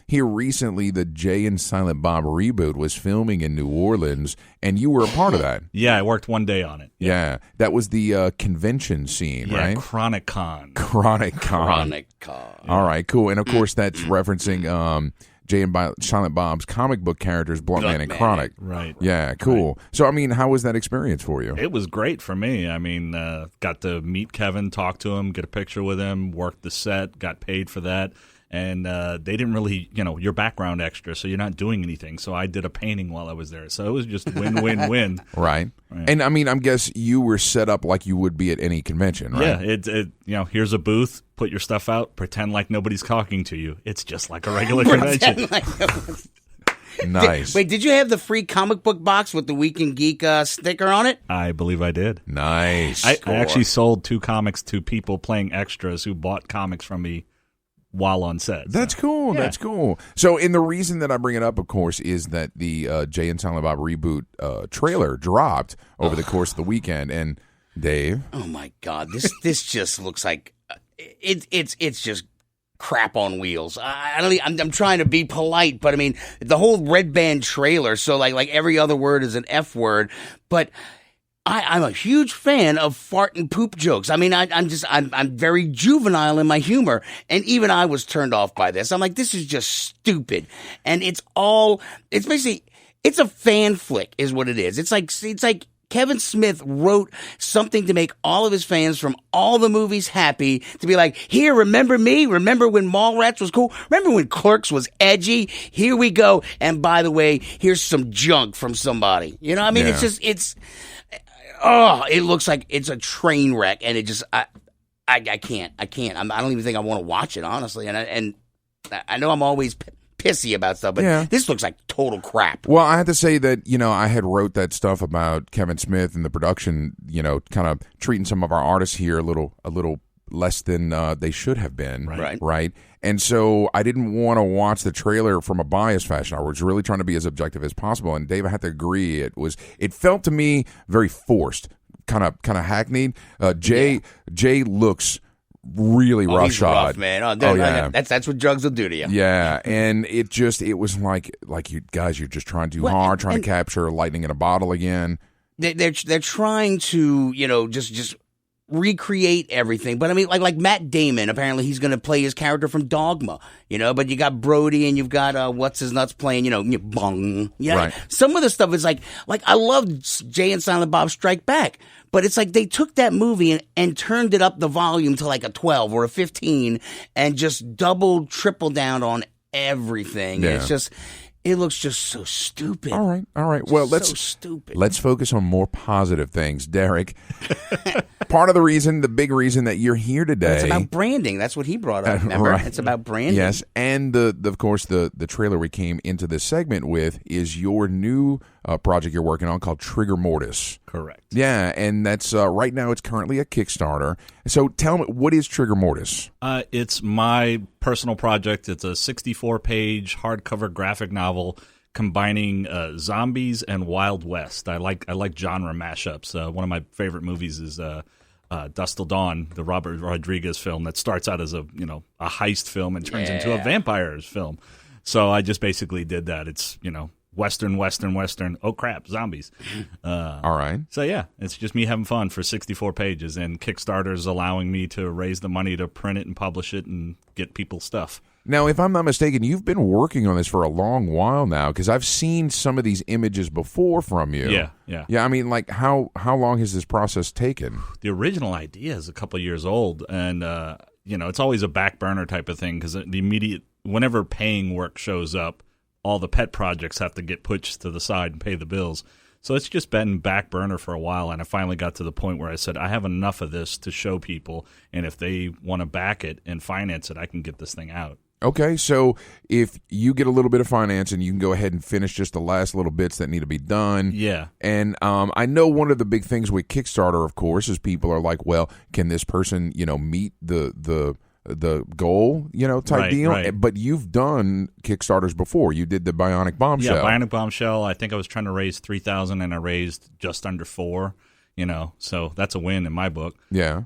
here recently the Jay and Silent Bob reboot was filming in New Orleans, and you were a part of that. Yeah, I worked one day on it. Yeah. That was the convention scene, right? Chronic Con. All right, cool. And of course, that's referencing Jay and Silent Bob's comic book characters, Bluntman and Chronic. Right. Yeah, cool. Right. So, I mean, how was that experience for you? It was great for me. I mean, got to meet Kevin, talk to him, get a picture with him, work the set, got paid for that. And they didn't really, your background extra, so you're not doing anything. So I did a painting while I was there. So it was just win-win-win. Right. And, I mean, I guess you were set up like you would be at any convention, right? Yeah, here's a booth, put your stuff out, pretend like nobody's talking to you. It's just like a regular convention. Nice. Wait, did you have the free comic book box with the Week in Geek sticker on it? I believe I did. Nice. I actually sold 2 comics to people playing extras who bought comics from me while on set. That's cool. Yeah. That's cool. So, and the reason that I bring it up, of course, is that the Jay and Silent Bob reboot trailer dropped over the course of the weekend. And Dave, oh my God, this just looks like it's just crap on wheels. I'm trying to be polite, but I mean the whole Red Band trailer. So like every other word is an F word, but. I'm a huge fan of fart and poop jokes. I mean, I'm very juvenile in my humor, and even I was turned off by this. I'm like, this is just stupid, and it's basically a fan flick, is what it is. It's like Kevin Smith wrote something to make all of his fans from all the movies happy, to be like, here, remember me? Remember when Mallrats was cool? Remember when Clerks was edgy? Here we go, and by the way, here's some junk from somebody. I mean, it's. Oh, it looks like it's a train wreck, and it just I can't. I don't even think I want to watch it, honestly. And I know I'm always pissy about stuff, but this looks like total crap. Well, I have to say that I had wrote that stuff about Kevin Smith and the production, kind of treating some of our artists here a little less than they should have been, right? And so I didn't want to watch the trailer from a biased fashion. I was really trying to be as objective as possible. And Dave, I had to agree. It felt to me very forced, kind of hackneyed. Jay looks really roughshod, rough, man. Yeah. That's what drugs will do to you. Yeah, and it was like you guys, you're just trying too hard, trying to capture lightning in a bottle again. They're trying to just recreate everything, but I mean, like Matt Damon, apparently he's going to play his character from Dogma, but you got Brody and you've got what's his nuts playing, bong, right. Some of the stuff is like I loved Jay and Silent Bob Strike Back, but it's like they took that movie and turned it up the volume to like a 12 or a 15 and just double, triple down on everything. Yeah. It looks just so stupid. All right. Well, so stupid. Let's focus on more positive things. Derek, part of the big reason that you're here today. It's about branding. That's what he brought up. Remember, right. It's about branding. Yes, and of course the trailer we came into this segment with is your new project you're working on called Trigger Mortis. Correct. Yeah, and that's right now it's currently a Kickstarter. So tell me, what is Trigger Mortis? It's my personal project. It's a 64-page hardcover graphic novel combining zombies and Wild West. I like genre mashups. One of my favorite movies is Dusk Till Dawn, the Robert Rodriguez film that starts out as a heist film and turns into a vampires film. So I just basically did that. It's Western. Oh crap, zombies. All right. So yeah, it's just me having fun for 64 pages, and Kickstarter's allowing me to raise the money to print it and publish it and get people stuff. Now, if I'm not mistaken, you've been working on this for a long while now, because I've seen some of these images before from you. Yeah. I mean, like, how long has this process taken? The original idea is a couple of years old, and it's always a back burner type of thing, because whenever paying work shows up, all the pet projects have to get pushed to the side and pay the bills. So it's just been back burner for a while, and I finally got to the point where I said, I have enough of this to show people, and if they want to back it and finance it, I can get this thing out. Okay, so if you get a little bit of financing, you can go ahead and finish just the last little bits that need to be done. Yeah. And I know one of the big things with Kickstarter, of course, is people are like, well, can this person, meet the goal, type deal? Right. But you've done Kickstarters before. You did the Bionic Bombshell. Yeah, Bionic Bombshell. I think I was trying to raise $3,000 and I raised just under $4,000. So that's a win in my book. Yeah.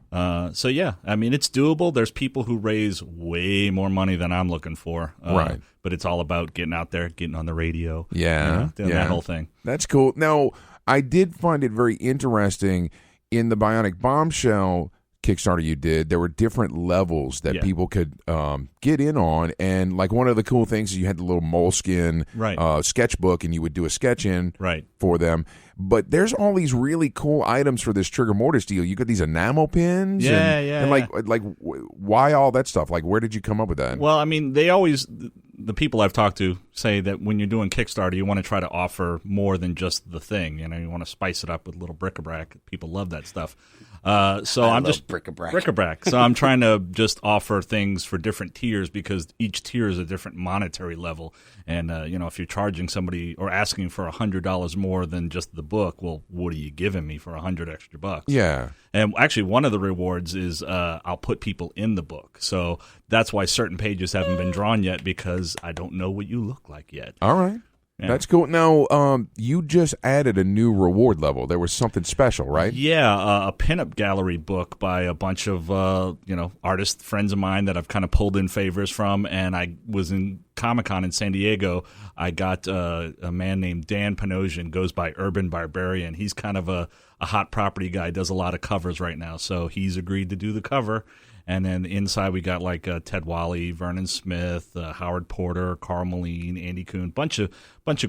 So yeah, I mean, it's doable. There's people who raise way more money than I'm looking for. Right. But it's all about getting out there, getting on the radio. Yeah. Doing that whole thing. That's cool. Now, I did find it very interesting in the Bionic Bombshell Kickstarter you did, there were different levels that people could get in on, and like one of the cool things is you had the little moleskin sketchbook, and you would do a sketch in for them. But there's all these really cool items for this Trigger Mortis deal. You got these enamel pins, and like why all that stuff? Like, where did you come up with that? Well, I mean, the people I've talked to say that when you're doing Kickstarter, you want to try to offer more than just the thing. You want to spice it up with little bric-a-brac. People love that stuff. So I'm just bric-a-brac. So I'm trying to just offer things for different tiers, because each tier is a different monetary level. And if you're charging somebody or asking for $100 more than just the book, well, what are you giving me for $100 extra bucks? Yeah. And actually, one of the rewards is I'll put people in the book. So that's why certain pages haven't been drawn yet, because I don't know what you look like yet. All right. Yeah. That's cool. Now, you just added a new reward level. There was something special, right? Yeah, a pinup gallery book by a bunch of artist friends of mine that I've kind of pulled in favors from. And I was in Comic-Con in San Diego. I got a man named Dan Panosian, goes by Urban Barbarian. He's kind of a hot property guy, does a lot of covers right now. So he's agreed to do the cover. And then inside we got like Ted Wally, Vernon Smith, Howard Porter, Carl Moline, Andy Kuhn, bunch of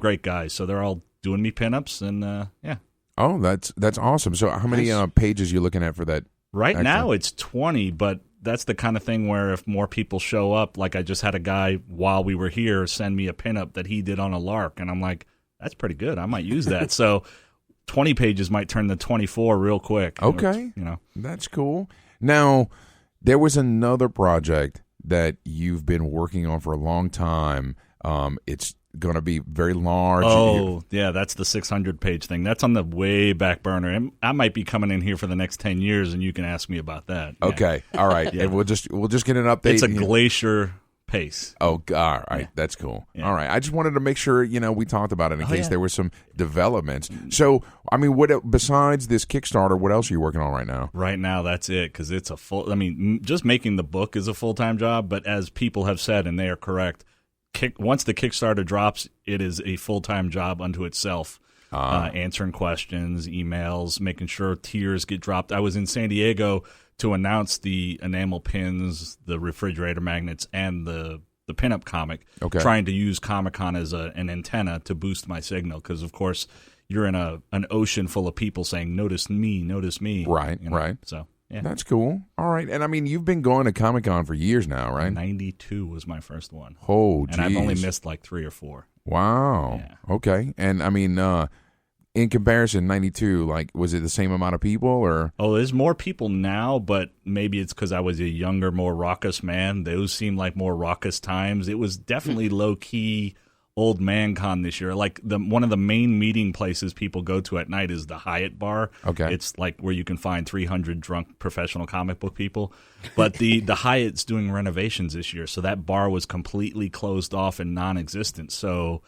great guys. So they're all doing me pinups, and yeah. Oh, that's awesome. So how many pages are you looking at for that? Right now it's 20, but that's the kind of thing where if more people show up, like I just had a guy while we were here send me a pinup that he did on a lark, and I'm like, that's pretty good. I might use that. So 20 pages might turn to 24 real quick. Okay. That's cool. Now, there was another project that you've been working on for a long time. It's going to be very large. Oh, yeah, that's the 600-page thing. That's on the way back burner. And I might be coming in here for the next 10 years, and you can ask me about that. Yeah. Okay, all right. And we'll just get an update. It's a glacier pace. Oh, all right. Yeah. That's cool. Yeah. All right. I just wanted to make sure, we talked about it in case there were some developments. So, I mean, what besides this Kickstarter, what else are you working on right now? Right now, that's it, because it's just making the book is a full-time job, but as people have said, and they are correct, once the Kickstarter drops, it is a full-time job unto itself. Answering questions, emails, making sure tiers get dropped. I was in San Diego to announce the enamel pins, the refrigerator magnets, and the pinup comic, trying to use Comic-Con as an antenna to boost my signal, because, of course, you're in an ocean full of people saying, notice me. Right, right. So, yeah. That's cool. All right. And, I mean, you've been going to Comic-Con for years now, right? 92 was my first one. Oh, geez. And I've only missed like 3 or 4. Wow. Yeah. Okay. And, I mean, in comparison, 92, like, was it the same amount of people, or? Oh, there's more people now, but maybe it's because I was a younger, more raucous man. Those seem like more raucous times. It was definitely low-key old man con this year. Like, one of the main meeting places people go to at night is the Hyatt Bar. Okay. It's like where you can find 300 drunk professional comic book people. But the Hyatt's doing renovations this year, so that bar was completely closed off and non-existent. So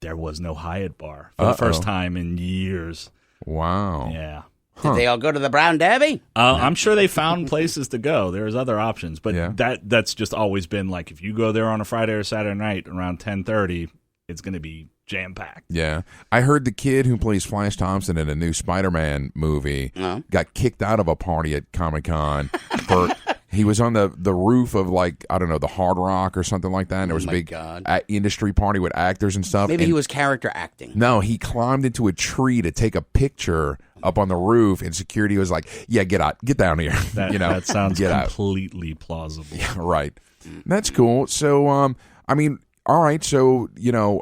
there was no Hyatt Bar for the first time in years. Wow. Yeah. Did they all go to the Brown Derby? I'm sure they found places to go. There's other options, but that's just always been like, if you go there on a Friday or Saturday night around 10:30, it's going to be jam-packed. Yeah. I heard the kid who plays Flash Thompson in a new Spider-Man movie got kicked out of a party at Comic-Con for... He was on the roof of, like, I don't know, the Hard Rock or something like that. And there was a big industry party with actors and stuff. Maybe he was character acting. No, he climbed into a tree to take a picture up on the roof, and security was like, "Yeah, get out, get down here." That sounds completely plausible. Yeah, right. That's cool. So, I mean, all right. So,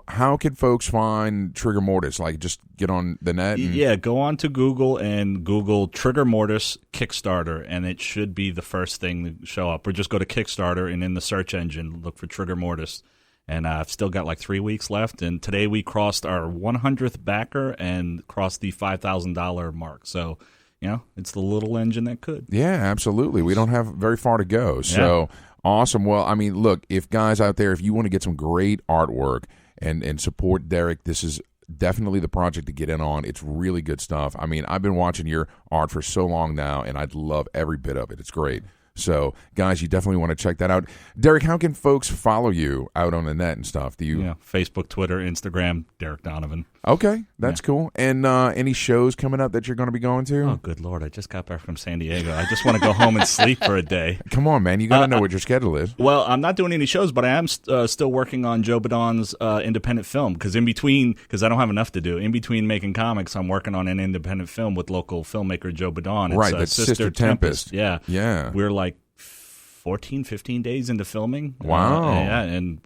how can folks find Trigger Mortis? Like, just get on the net? Yeah, go on to Google and Google Trigger Mortis Kickstarter, and it should be the first thing to show up. Or just go to Kickstarter, and in the search engine, look for Trigger Mortis. And I've still got like 3 weeks left. And today we crossed our 100th backer and crossed the $5,000 mark. So, it's the little engine that could. Yeah, absolutely. We don't have very far to go. So... Yeah. Awesome. Well, I mean, look, if guys out there, if you want to get some great artwork and support Derek, this is definitely the project to get in on. It's really good stuff. I mean, I've been watching your art for so long now, and I love every bit of it. It's great. So, guys, you definitely want to check that out. Derek, how can folks follow you out on the net and stuff? Do you? Yeah, Facebook, Twitter, Instagram, Derec Donovan. Okay, that's cool. And any shows coming up that you're going to be going to? Oh, good Lord. I just got back from San Diego. I just want to go home and sleep for a day. Come on, man. You got to know what your schedule is. Well, I'm not doing any shows, but I am still working on Joe Badon's independent film, because I don't have enough to do. In between making comics, I'm working on an independent film with local filmmaker Joe Badon. Right, that's Sister Tempest. Yeah. Yeah. We're like 14, 15 days into filming. Wow. And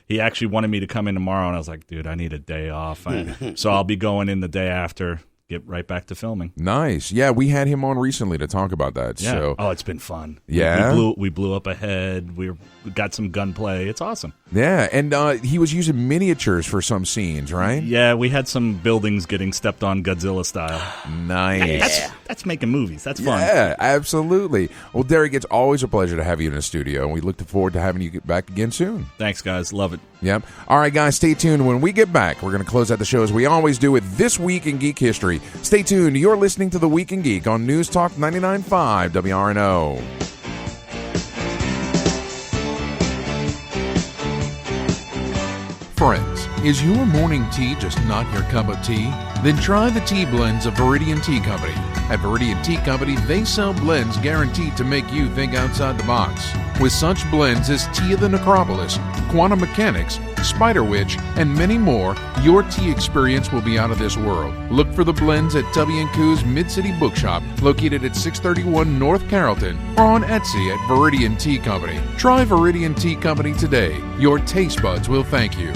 he actually wanted me to come in tomorrow, and I was like, dude, I need a day off. So I'll be going in the day after, get right back to filming. Nice. Yeah, we had him on recently to talk about that. Yeah. So. Oh, it's been fun. Yeah? We blew up a head. We got some gunplay. It's awesome. Yeah, and he was using miniatures for some scenes, right? Yeah, we had some buildings getting stepped on Godzilla style. Nice. That's making movies. That's fun. Yeah, absolutely. Well, Derek, it's always a pleasure to have you in the studio, and we look forward to having you get back again soon. Thanks, guys. Love it. Yep. All right, guys, stay tuned. When we get back, we're going to close out the show as we always do with This Week in Geek History. Stay tuned. You're listening to The Week in Geek on News Talk 99.5 WRNO. Friends, is your morning tea just not your cup of tea? Then try the tea blends of Viridian Tea Company. At Viridian Tea Company, they sell blends guaranteed to make you think outside the box. With such blends as Tea of the Necropolis, Quantum Mechanics, Spider Witch, and many more, your tea experience will be out of this world. Look for the blends at W&Q's Mid-City Bookshop, located at 631 North Carrollton, or on Etsy at Viridian Tea Company. Try Viridian Tea Company today. Your taste buds will thank you.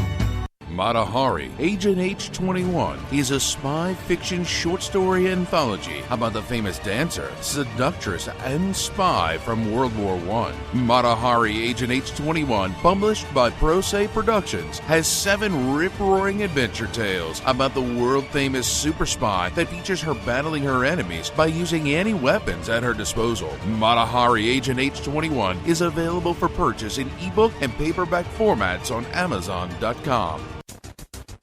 Mata Hari, Agent H-21 is a spy fiction short story anthology about the famous dancer, seductress, and spy from World War I. Mata Hari, Agent H-21, published by Pro Se Productions, has 7 rip-roaring adventure tales about the world-famous super spy that features her battling her enemies by using any weapons at her disposal. Mata Hari, Agent H-21 is available for purchase in ebook and paperback formats on Amazon.com.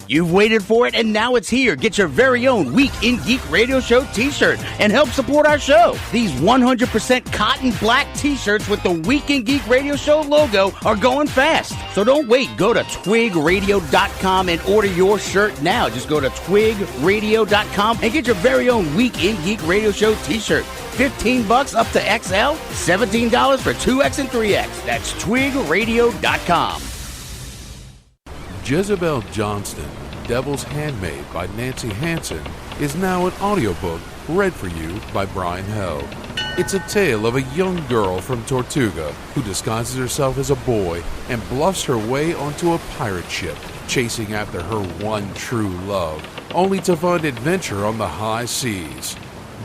You've waited for it, and now it's here. Get your very own Week in Geek Radio Show t-shirt and help support our show. These 100% cotton black t-shirts with the Week in Geek Radio Show logo are going fast. So don't wait. Go to twigradio.com and order your shirt now. Just go to twigradio.com and get your very own Week in Geek Radio Show t-shirt. $15 up to XL, $17 for 2X and 3X. That's twigradio.com. Jezebel Johnston, Devil's Handmaid by Nancy Hansen, is now an audiobook read for you by Brian Held. It's a tale of a young girl from Tortuga who disguises herself as a boy and bluffs her way onto a pirate ship. chasing after her one true love, only to find adventure on the high seas.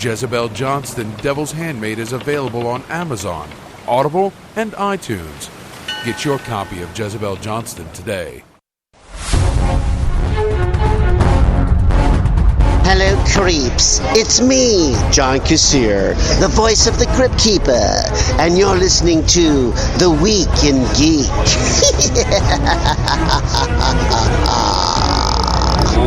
Jezebel Johnston, Devil's Handmaid is available on Amazon, Audible, and iTunes. Get your copy of Jezebel Johnston today. Hello, creeps. It's me, John Kassir, the voice of the Crypt Keeper, and you're listening to The Week in Geek.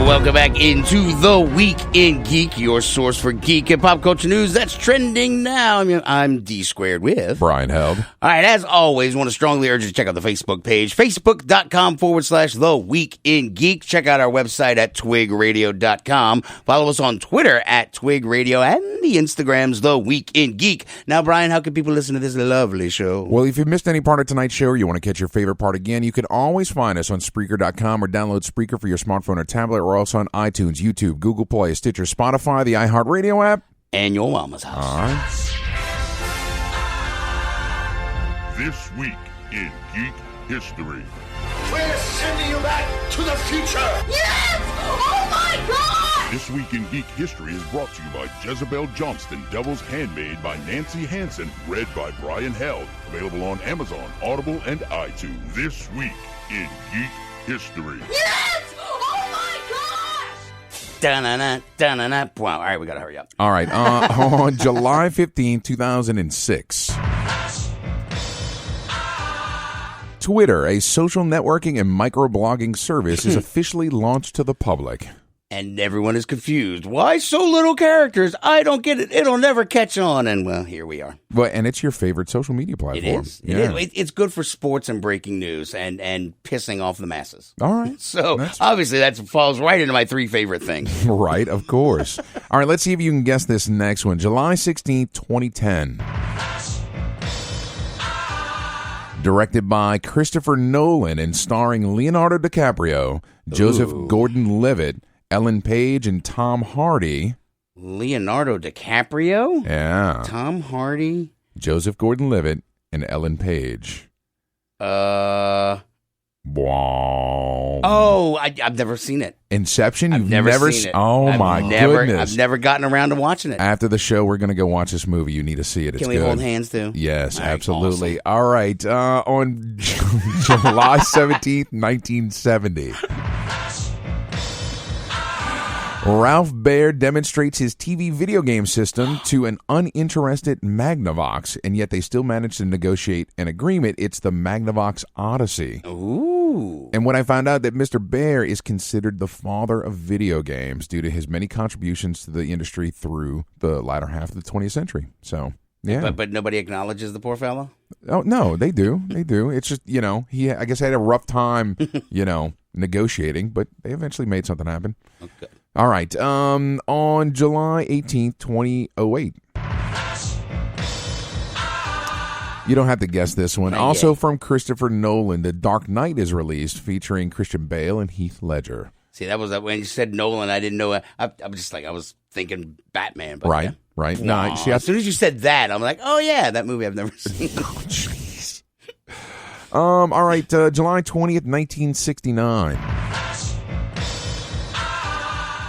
Welcome back into The Week in Geek, your source for geek and pop culture news that's trending now. I'm D Squared with Brian Held. All right, as always, want to strongly urge you to check out the Facebook page, facebook.com/The Week in Geek. Check out our website at twigradio.com. Follow us on Twitter at Twig Radio and the Instagrams, The Week in Geek. Now, Brian, how can people listen to this lovely show? Well, if you missed any part of tonight's show or you want to catch your favorite part again, you can always find us on Spreaker.com or download Spreaker for your smartphone or tablet. We're also on iTunes, YouTube, Google Play, Stitcher, Spotify, the iHeartRadio app, and your mama's house. All right. This week in Geek History. We're sending you back to the future! Yes! Oh my God! This Week in Geek History is brought to you by Jezebel Johnston, Devil's Handmaid by Nancy Hansen, read by Brian Held. Available on Amazon, Audible, and iTunes. This Week in Geek History. Yes! Oh my gosh! Da-na-na, da-na-na. Wow, all right, we got to hurry up. All right, on July 15, 2006... Twitter, a social networking and microblogging service, is officially launched to the public. And everyone is confused. Why so little characters? I don't get it. It'll never catch on. And, well, here we are. Well, and it's your favorite social media platform. It is. Yeah. It is. It's good for sports and breaking news and pissing off the masses. All right. So, obviously, that falls right into my three favorite things. Right, of course. All right, let's see if you can guess this next one. July 16th, 2010. Directed by Christopher Nolan and starring Leonardo DiCaprio, Joseph Gordon-Levitt, Ellen Page, and Tom Hardy. Leonardo DiCaprio? Yeah. Tom Hardy? Joseph Gordon-Levitt and Ellen Page. Wow. Oh, I've never seen it. Inception? You've never seen it. Oh, my goodness. I've never gotten around to watching it. After the show, we're going to go watch this movie. You need to see it. It's Can we good. hold hands, too? Yes, All right, absolutely. awesome. All right. On July 17th, 1970. Ralph Baer demonstrates his TV video game system to an uninterested Magnavox, and yet they still managed to negotiate an agreement. It's the Magnavox Odyssey. Ooh. And when I found out that Mr. Baer is considered the father of video games due to his many contributions to the industry through the latter half of the 20th century. So, yeah. But nobody acknowledges the poor fellow? Oh, no, they do. They do. It's just, he, I guess, had a rough time, negotiating, but they eventually made something happen. Okay. All right. On July 18th, 2008. You don't have to guess this one. Also from Christopher Nolan, The Dark Knight is released, featuring Christian Bale and Heath Ledger. See, that was when you said Nolan, I didn't know. I was just I was thinking Batman. But right, yeah. right. No, see, as soon as you said that, I'm like, oh, yeah, that movie I've never seen. Oh, jeez. All right, July 20th, 1969.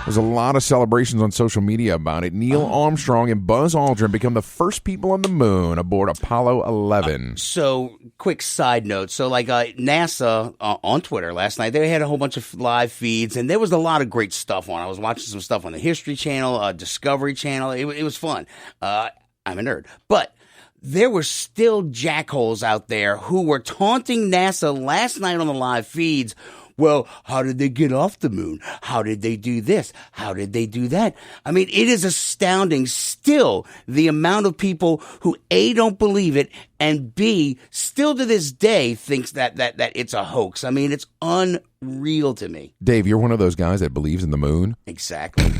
There's a lot of celebrations on social media about it. Neil Armstrong and Buzz Aldrin become the first people on the moon aboard Apollo 11. So, quick side note. So, NASA on Twitter last night, they had a whole bunch of live feeds, and there was a lot of great stuff on. I was watching some stuff on the History Channel, Discovery Channel. It was fun. I'm a nerd. But there were still jackholes out there who were taunting NASA last night on the live feeds. Well, how did they get off the moon? How did they do this? How did they do that? I mean, it is astounding still the amount of people who A, don't believe it, and B, still to this day thinks that it's a hoax. I mean, it's unreal to me. Dave, you're one of those guys that believes in the moon? Exactly.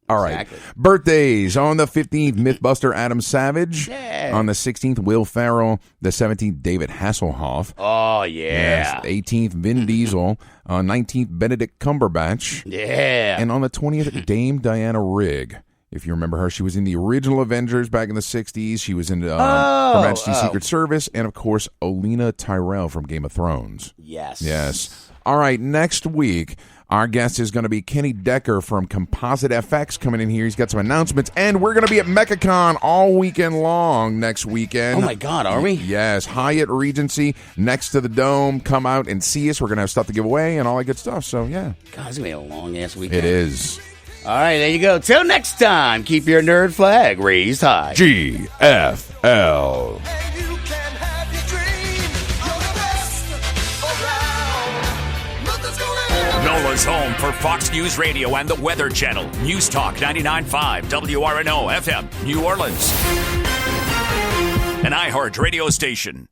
All right. Birthdays. On the 15th, Mythbuster Adam Savage. Yeah. On the 16th, Will Ferrell. The 17th, David Hasselhoff. Oh, yeah. Yes. 18th, Vin Diesel. 19th, Benedict Cumberbatch. Yeah. And on the 20th, Dame Diana Rigg. If you remember her, she was in the original Avengers back in the 60s. She was in Her Majesty's Secret Service. And, of course, Olenna Tyrell from Game of Thrones. Yes. Yes. All right, next week, our guest is going to be Kenny Decker from Composite FX coming in here. He's got some announcements, and we're going to be at MechaCon all weekend long next weekend. Oh, my God, are we? Yes, Hyatt Regency next to the Dome. Come out and see us. We're going to have stuff to give away and all that good stuff, so yeah. God, it's going to be a long-ass weekend. It is. All right, there you go. Till next time, keep your nerd flag raised high. GFL. Nola's home for Fox News Radio and the Weather Channel. News Talk 99.5 WRNO FM, New Orleans. An iHeart radio station.